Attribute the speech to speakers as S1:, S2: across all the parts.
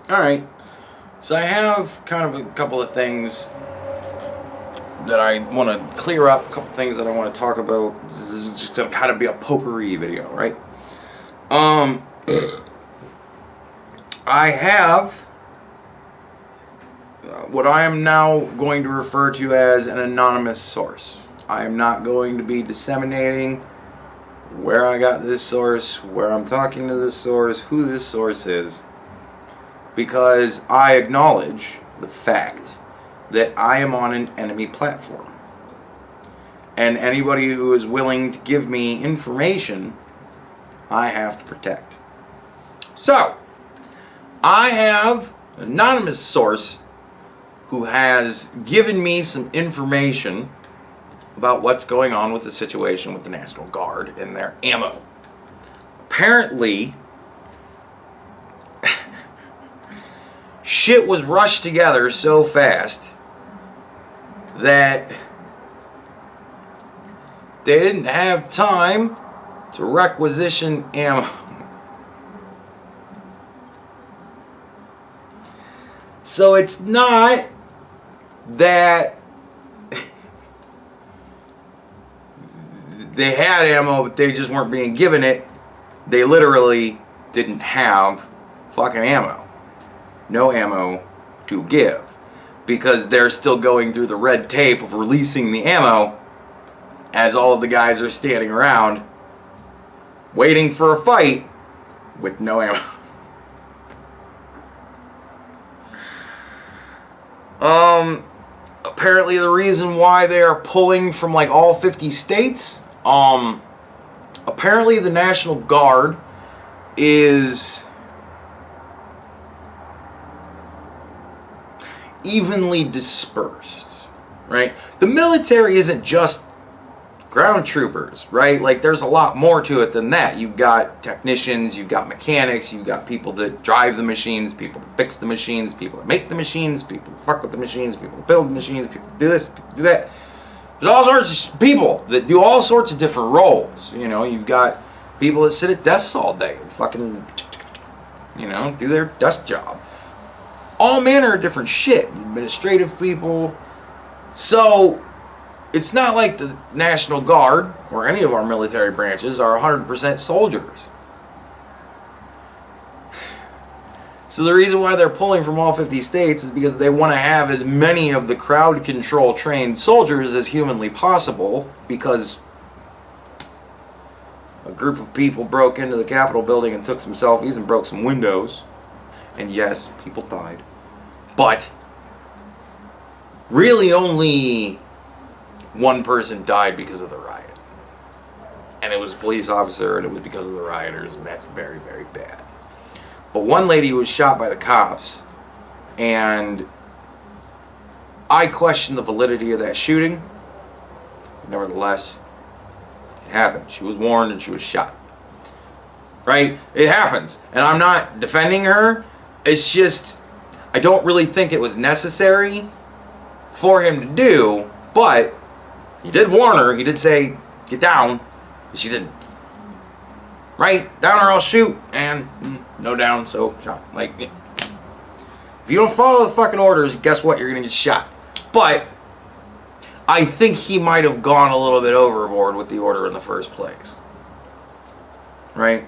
S1: Alright, so I have kind of a couple of things that I want to clear up, a couple of things that I want to talk about. This is just going to kind of be a potpourri video, right? I have what I am now going to refer to as an anonymous source. I am not going to be disseminating where I got this source, where I'm talking to this source, who this source is, because I acknowledge the fact that I am on an enemy platform. And anybody who is willing to give me information, I have to protect. So, I have an anonymous source who has given me some information about what's going on with the situation with the National Guard and their ammo. Apparently, shit was rushed together so fast that they didn't have time to requisition ammo. So it's not that they had ammo, but they just weren't being given it. They literally didn't have fucking ammo. No ammo to give, because they're still going through the red tape of releasing the ammo as all of the guys are standing around waiting for a fight with no ammo. Apparently the reason why they are pulling from like all 50 states, apparently the National Guard is evenly dispersed, right? The military isn't just ground troopers, right? Like, there's a lot more to it than that. You've got technicians, you've got mechanics, you've got people that drive the machines, people that fix the machines, people that make the machines, people that fuck with the machines, people that build the machines, people that do this, people that do that. There's all sorts of people that do all sorts of different roles. You know, you've got people that sit at desks all day and fucking, you know, do their desk job. All manner of different shit. Administrative people. So, it's not like the National Guard or any of our military branches are 100% soldiers. So the reason why they're pulling from all 50 states is because they want to have as many of the crowd control trained soldiers as humanly possible, because a group of people broke into the Capitol building and took some selfies and broke some windows. And yes, people died. But really only one person died because of the riot. And it was a police officer, and it was because of the rioters, and that's very, very bad. But one lady was shot by the cops, and I question the validity of that shooting. But nevertheless, it happened. She was warned and she was shot. Right? It happens. And I'm not defending her. It's just, I don't really think it was necessary for him to do, but he did warn her. He did say, get down. But she didn't. Right? Down or I'll shoot. And no down, so shot. Like, if you don't follow the fucking orders, guess what? You're going to get shot. But I think he might have gone a little bit overboard with the order in the first place. Right?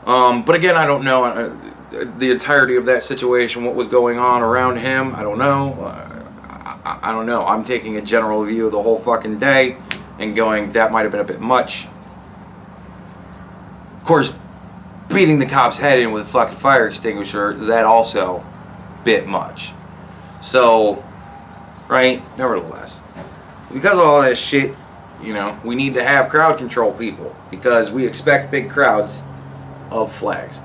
S1: But again, I don't know the entirety of that situation, what was going on around him. I don't know. I don't know. I'm taking a general view of the whole fucking day and going, that might have been a bit much. Of course, beating the cop's head in with a fucking fire extinguisher, that also bit much. So, right, nevertheless, because of all that shit, you know, we need to have crowd control people, because we expect big crowds of flags.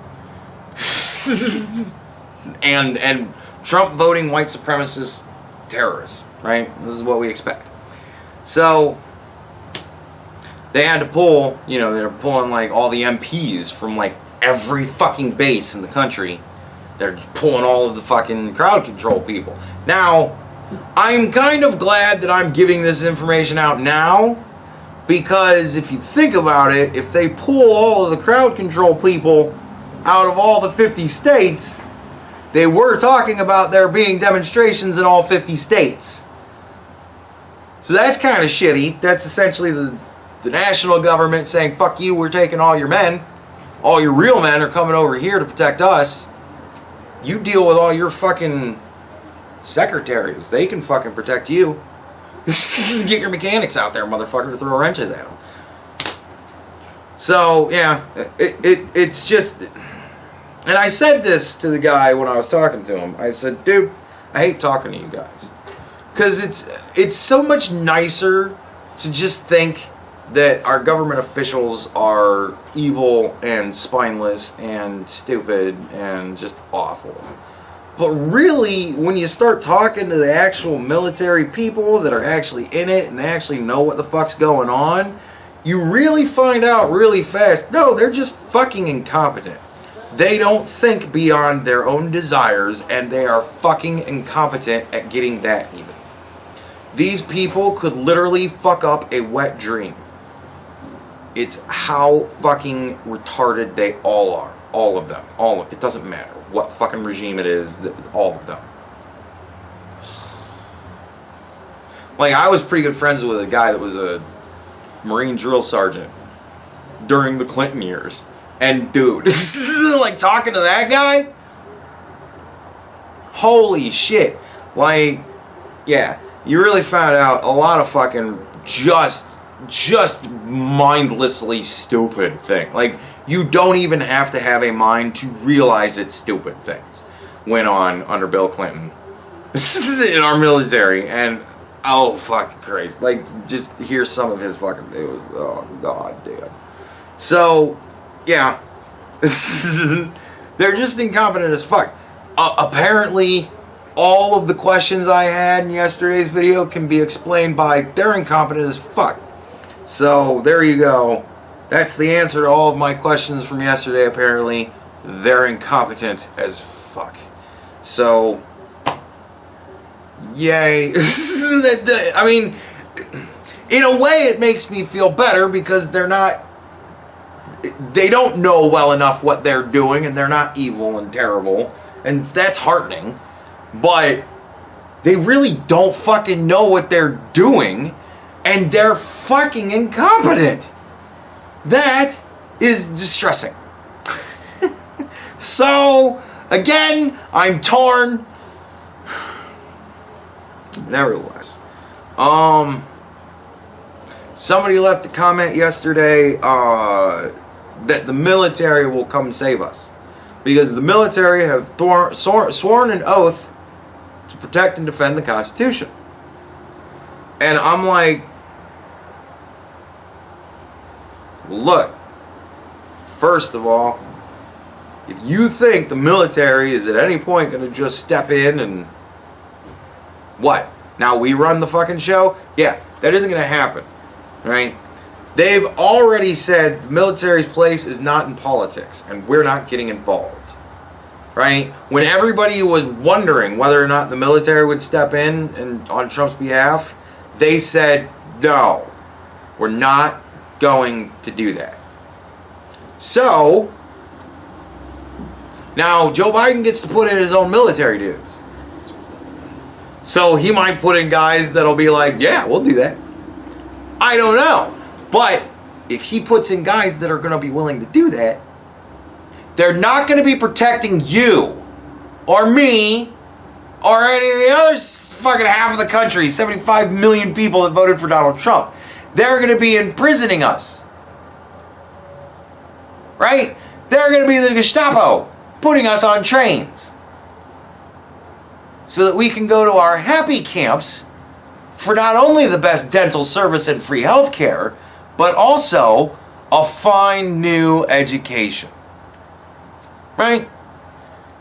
S1: and Trump voting white supremacist terrorists, right? This is what we expect. So they had to pull, you know, they're pulling like all the MPs from like every fucking base in the country. They're pulling all of the fucking crowd control people. Now, I'm kind of glad that I'm giving this information out now, because if you think about it, if they pull all of the crowd control people, out of all the 50 states, they were talking about there being demonstrations in all 50 states. So that's kind of shitty. That's essentially the national government saying, fuck you, we're taking all your men. All your real men are coming over here to protect us. You deal with all your fucking secretaries. They can fucking protect you. Get your mechanics out there, motherfucker, to throw wrenches at them. So, yeah, it's just... And I said this to the guy when I was talking to him. I said, dude, I hate talking to you guys. Because it's so much nicer to just think that our government officials are evil and spineless and stupid and just awful. But really, when you start talking to the actual military people that are actually in it and they actually know what the fuck's going on, you really find out really fast, no, they're just fucking incompetent. They don't think beyond their own desires, and they are fucking incompetent at getting that even. These people could literally fuck up a wet dream. It's how fucking retarded they all are. All of them. All of it. It doesn't matter what fucking regime it is. All of them. Like, I was pretty good friends with a guy that was a Marine drill sergeant during the Clinton years. And dude, like talking to that guy? Holy shit. Like, yeah. You really found out a lot of fucking just mindlessly stupid thing. Like, you don't even have to have a mind to realize it's stupid things went on under Bill Clinton in our military. And oh fucking crazy. Like, just hear some of his fucking, it was, oh god damn. So yeah, they're just incompetent as fuck. Apparently all of the questions I had in yesterday's video can be explained by they're incompetent as fuck. So there you go. That's the answer to all of my questions from yesterday, apparently. They're incompetent as fuck. So, yay. I mean, in a way it makes me feel better because they don't know well enough what they're doing, and they're not evil and terrible, and that's heartening. But they really don't fucking know what they're doing, and they're fucking incompetent. That is distressing. So, again, I'm torn. Nevertheless. Somebody left a comment yesterday that the military will come save us. Because the military have sworn an oath to protect and defend the Constitution. And I'm like, look, first of all, if you think the military is at any point going to just step in and what? Now we run the fucking show? Yeah, that isn't going to happen, right? They've already said the military's place is not in politics, and we're not getting involved, right? When everybody was wondering whether or not the military would step in and on Trump's behalf, they said, no, we're not going to do that. So, now Joe Biden gets to put in his own military dudes. So he might put in guys that'll be like, yeah, we'll do that. I don't know. But if he puts in guys that are going to be willing to do that, they're not going to be protecting you or me or any of the other fucking half of the country, 75 million people that voted for Donald Trump. They're going to be imprisoning us. Right? They're going to be the Gestapo, putting us on trains so that we can go to our happy camps for not only the best dental service and free health care, but also a fine new education. Right?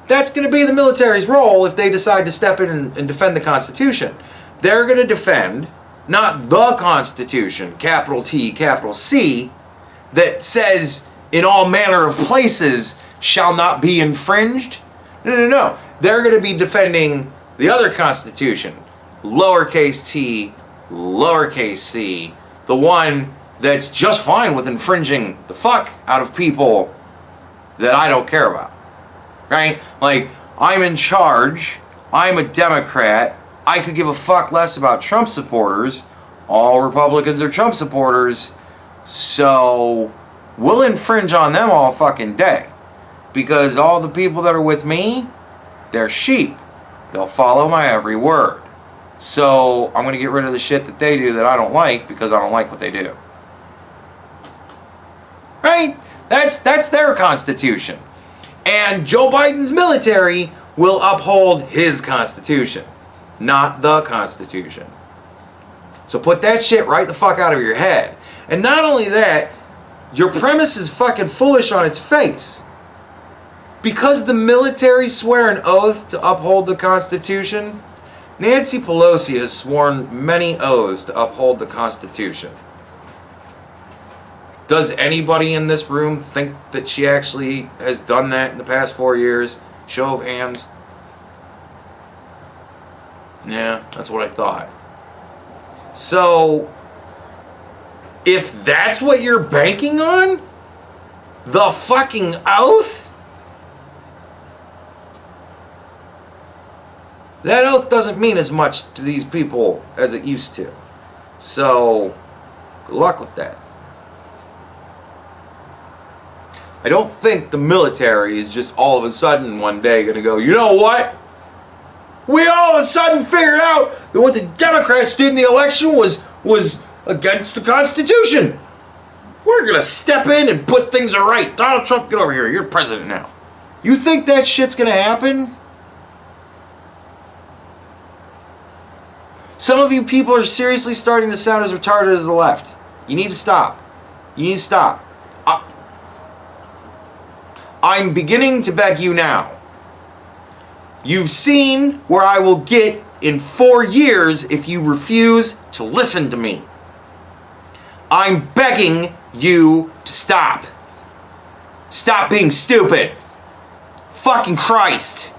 S1: That's going to be the military's role if they decide to step in and defend the Constitution. They're going to defend not the Constitution, capital T, capital C, that says in all manner of places shall not be infringed. No. They're going to be defending the other Constitution, lowercase t, lowercase c, the one that's just fine with infringing the fuck out of people that I don't care about. Right? Like, I'm in charge. I'm a Democrat. I could give a fuck less about Trump supporters. All Republicans are Trump supporters. So, we'll infringe on them all fucking day. Because all the people that are with me, they're sheep. They'll follow my every word. So, I'm going to get rid of the shit that they do that I don't like because I don't like what they do. Right? That's their constitution. And Joe Biden's military will uphold his constitution, not the Constitution. So put that shit right the fuck out of your head. And not only that, your premise is fucking foolish on its face. Because the military swear an oath to uphold the Constitution, Nancy Pelosi has sworn many oaths to uphold the Constitution. Does anybody in this room think that she actually has done that in the past 4 years? Show of hands. Yeah, that's what I thought. So, if that's what you're banking on, the fucking oath, that oath doesn't mean as much to these people as it used to. So, good luck with that. I don't think the military is just all of a sudden one day going to go, you know what? We all of a sudden figured out that what the Democrats did in the election was against the Constitution. We're going to step in and put things right. Donald Trump, get over here. You're president now. You think that shit's going to happen? Some of you people are seriously starting to sound as retarded as the left. You need to stop. You need to stop. I'm beginning to beg you now. You've seen where I will get in 4 years if you refuse to listen to me. I'm begging you to stop. Stop being stupid. Fucking Christ.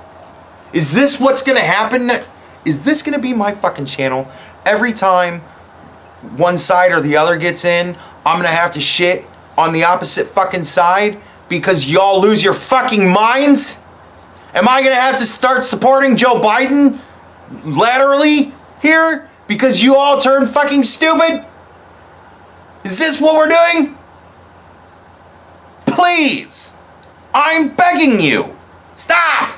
S1: Is this what's going to happen? Is this going to be my fucking channel? Every time one side or the other gets in, I'm going to have to shit on the opposite fucking side because y'all lose your fucking minds? Am I going to have to start supporting Joe Biden laterally here because you all turned fucking stupid? Is this what we're doing? Please. I'm begging you. Stop.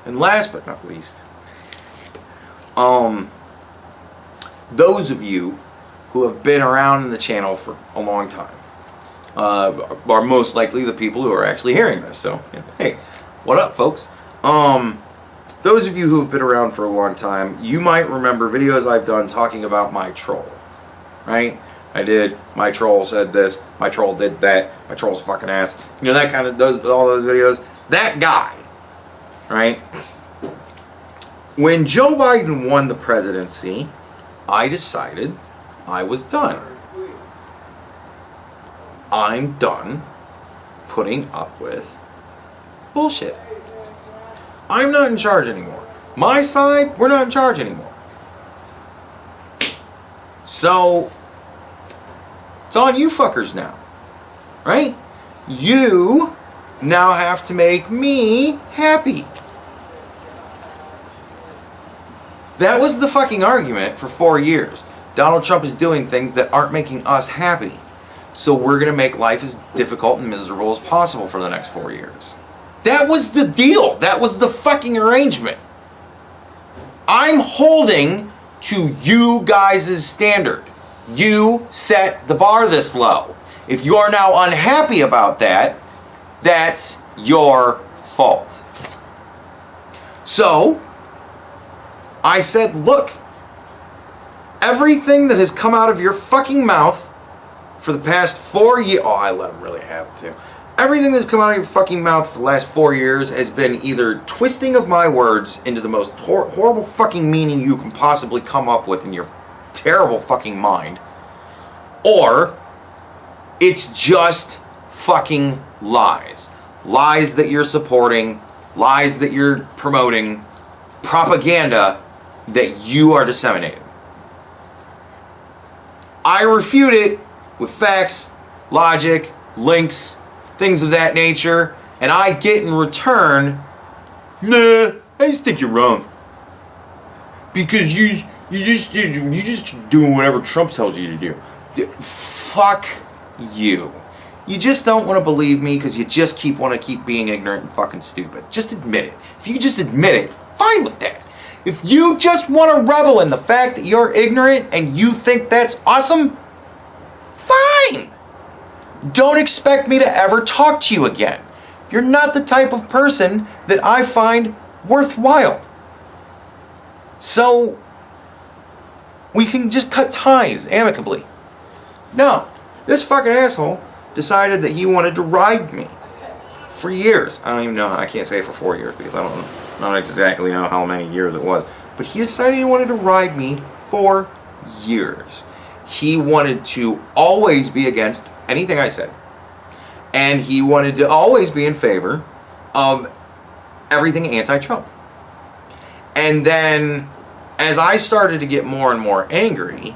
S1: And last but not least, those of you who have been around in the channel for a long time are most likely the people who are actually hearing this. So, hey, what up, folks? Those of you who have been around for a long time, you might remember videos I've done talking about my troll, right? I did, my troll said this, my troll did that, my troll's fucking ass. You know, that kind of, all those videos. That guy, right? When Joe Biden won the presidency, I decided I was done. I'm done putting up with bullshit. I'm not in charge anymore. My side, we're not in charge anymore. So, it's on you fuckers now. Right? You now have to make me happy. That was the fucking argument for 4 years. Donald Trump is doing things that aren't making us happy. So we're going to make life as difficult and miserable as possible for the next 4 years. That was the deal. That was the fucking arrangement. I'm holding to you guys' standard. You set the bar this low. If you are now unhappy about that, that's your fault. So, I said, look, everything that has come out of your fucking mouth for the past 4 years, oh, I let him really have it too. Everything that's come out of your fucking mouth for the last 4 years has been either twisting of my words into the most horrible fucking meaning you can possibly come up with in your terrible fucking mind, or it's just fucking lies. Lies that you're supporting, lies that you're promoting, propaganda that you are disseminating. I refute it with facts, logic, links, things of that nature, and I get in return, nah, I just think you're wrong. Because you just doing whatever Trump tells you to do. Fuck you. You just don't want to believe me because you just want to keep being ignorant and fucking stupid. Just admit it. If you just admit it, fine with that. If you just want to revel in the fact that you're ignorant and you think that's awesome, fine. Don't expect me to ever talk to you again. You're not the type of person that I find worthwhile. So, we can just cut ties amicably. No, this fucking asshole decided that he wanted to ride me for years. I don't even know. I can't say for 4 years because I don't exactly know how many years it was. But he decided he wanted to ride me for years. He wanted to always be against anything I said. And he wanted to always be in favor of everything anti-Trump. And then, as I started to get more and more angry,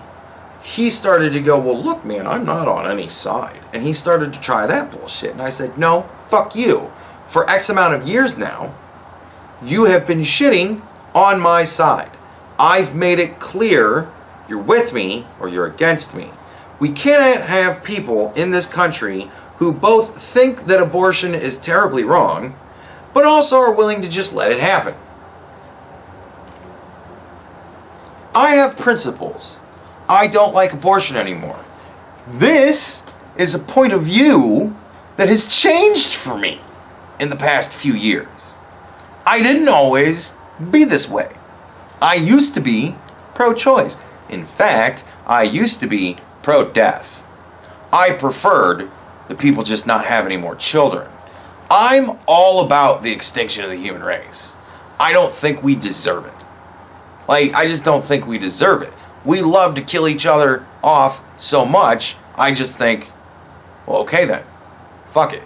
S1: he started to go, well, look, man, I'm not on any side. And he started to try that bullshit. And I said, no, fuck you. For X amount of years now, you have been shitting on my side. I've made it clear you're with me or you're against me. We cannot have people in this country who both think that abortion is terribly wrong, but also are willing to just let it happen. I have principles. I don't like abortion anymore. This is a point of view that has changed for me in the past few years. I didn't always be this way. I used to be pro-choice. In fact, I used to be pro-death. I preferred that people just not have any more children. I'm all about the extinction of the human race. I don't think we deserve it. I just don't think we deserve it. We love to kill each other off so much, I just think, well, okay then. Fuck it.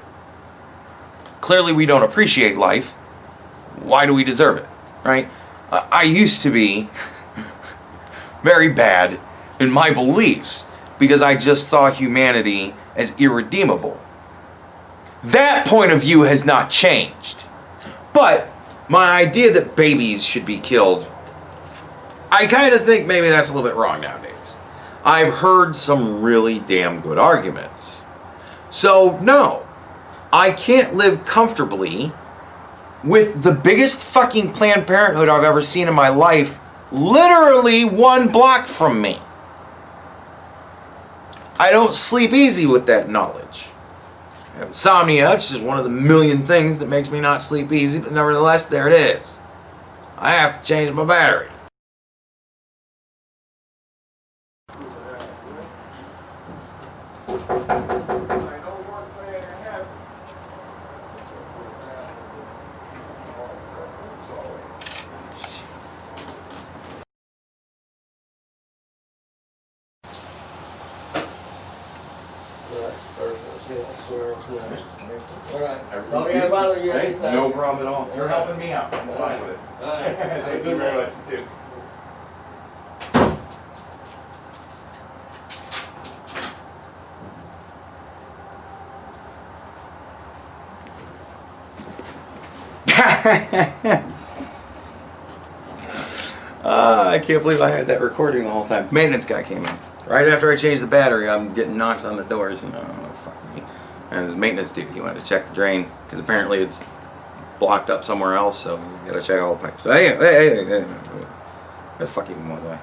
S1: Clearly we don't appreciate life. Why do we deserve it? Right? I used to be very bad in my beliefs because I just saw humanity as irredeemable. That point of view has not changed. But my idea that babies should be killed, I kind of think maybe that's a little bit wrong nowadays. I've heard some really damn good arguments. So, no, I can't live comfortably with the biggest fucking Planned Parenthood I've ever seen in my life literally 1 block from me. I don't sleep easy with that knowledge. I have insomnia, it's just one of the million things that makes me not sleep easy, but nevertheless, there it is. I have to change my battery. Hey, no problem at all. You're helping me out. I'm fine with it. Thank you very much, you too. I can't believe I had that recording the whole time. Maintenance guy came in. Right after I changed the battery, I'm getting knocks on the doors and fuck me. And his maintenance dude, he wanted to check the drain because apparently it's blocked up somewhere else, so he's got to check all the pipes. So hey, where the fuck even was I?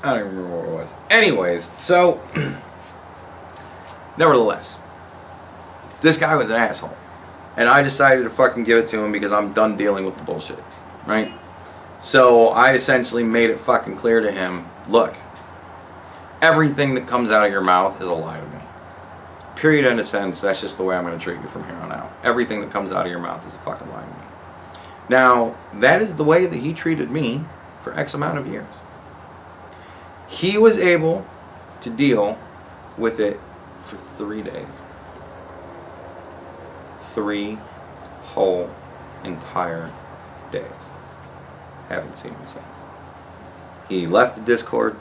S1: I don't even remember where it was. Anyways, so nevertheless, this guy was an asshole. And I decided to fucking give it to him because I'm done dealing with the bullshit, right? So I essentially made it fucking clear to him, look, everything that comes out of your mouth is a lie to me. Period, end of sentence, that's just the way I'm going to treat you from here on out. Everything that comes out of your mouth is a fucking lie to me. Now, that is the way that he treated me for X amount of years. He was able to deal with it for 3 days. 3 whole entire days. Haven't seen him since. He left the Discord.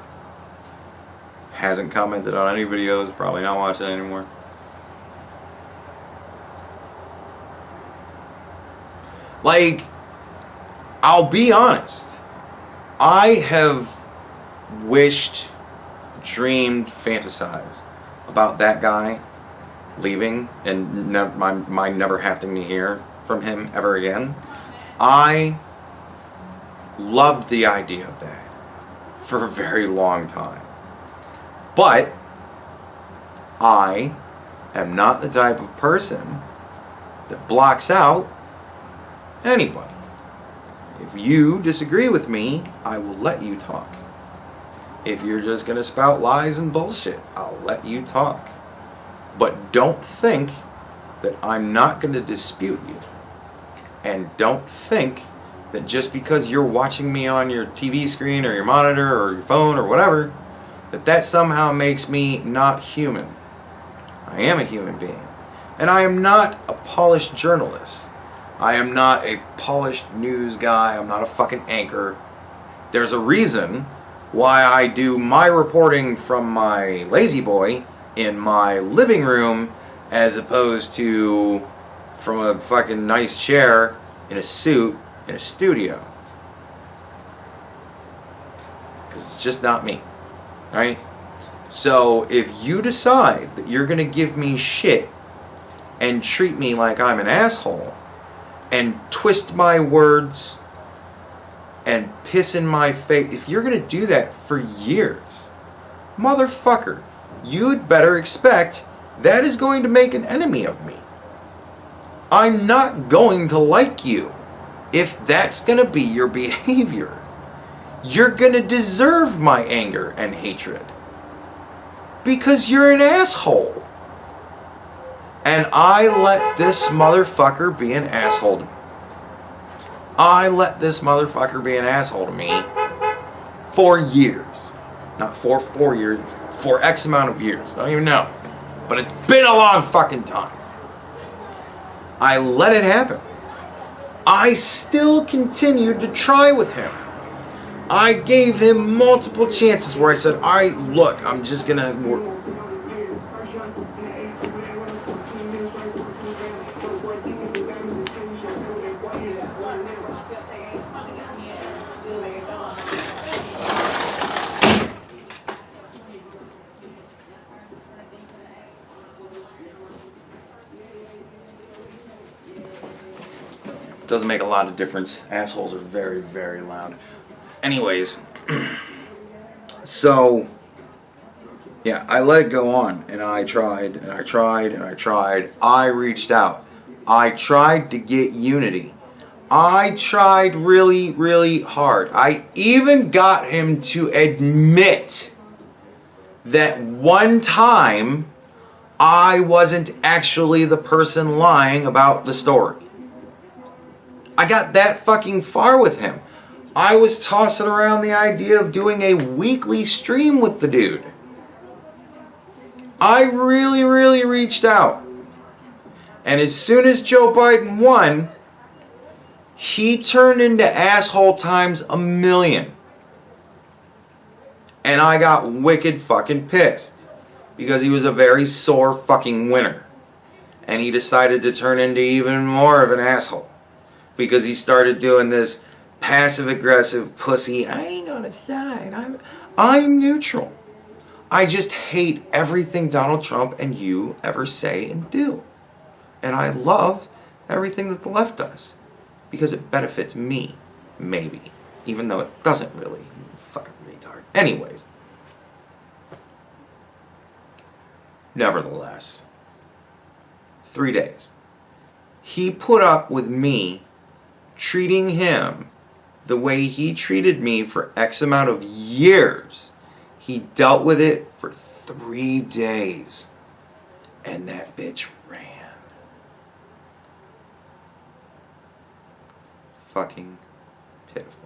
S1: Hasn't commented on any videos. Probably not watching it anymore. Like, I'll be honest. I have wished, dreamed, fantasized about that guy leaving and my never having to hear from him ever again. I loved the idea of that for a very long time. But I am not the type of person that blocks out anybody. If you disagree with me, I will let you talk. If you're just going to spout lies and bullshit, I'll let you talk. But don't think that I'm not going to dispute you. And don't think that just because you're watching me on your TV screen or your monitor or your phone or whatever, that somehow makes me not human. I am a human being. And I am not a polished journalist. I am not a polished news guy. I'm not a fucking anchor. There's a reason why I do my reporting from my lazy boy in my living room as opposed to from a fucking nice chair in a suit in a studio. Because it's just not me. Right? So if you decide that you're going to give me shit and treat me like I'm an asshole and twist my words and piss in my face, if you're going to do that for years, motherfucker, you'd better expect that is going to make an enemy of me. I'm not going to like you if that's going to be your behavior. You're going to deserve my anger and hatred because you're an asshole. And I let this motherfucker be an asshole to me. I let this motherfucker be an asshole to me for years. Not for 4 years, for X amount of years. Don't even know. But it's been a long fucking time. I let it happen. I still continued to try with him. I gave him multiple chances where I said, all right, look, I'm just going to work. Doesn't make a lot of difference. Assholes are very, very loud. Anyways, so, yeah, I let it go on, and I tried, and I tried, and I tried. I reached out. I tried to get unity. I tried really, really hard. I even got him to admit that one time I wasn't actually the person lying about the story. I got that fucking far with him. I was tossing around the idea of doing a weekly stream with the dude. I really, really reached out. And as soon as Joe Biden won, he turned into asshole times a million. And I got wicked fucking pissed. Because he was a very sore fucking winner. And he decided to turn into even more of an asshole. Because he started doing this passive-aggressive pussy, I ain't on his side, I'm neutral. I just hate everything Donald Trump and you ever say and do. And I love everything that the left does. Because it benefits me, maybe. Even though it doesn't really. You fucking retard. Anyways. Nevertheless. 3 days. He put up with me treating him the way he treated me for X amount of years. He dealt with it for 3 days. And that bitch ran. Fucking pitiful.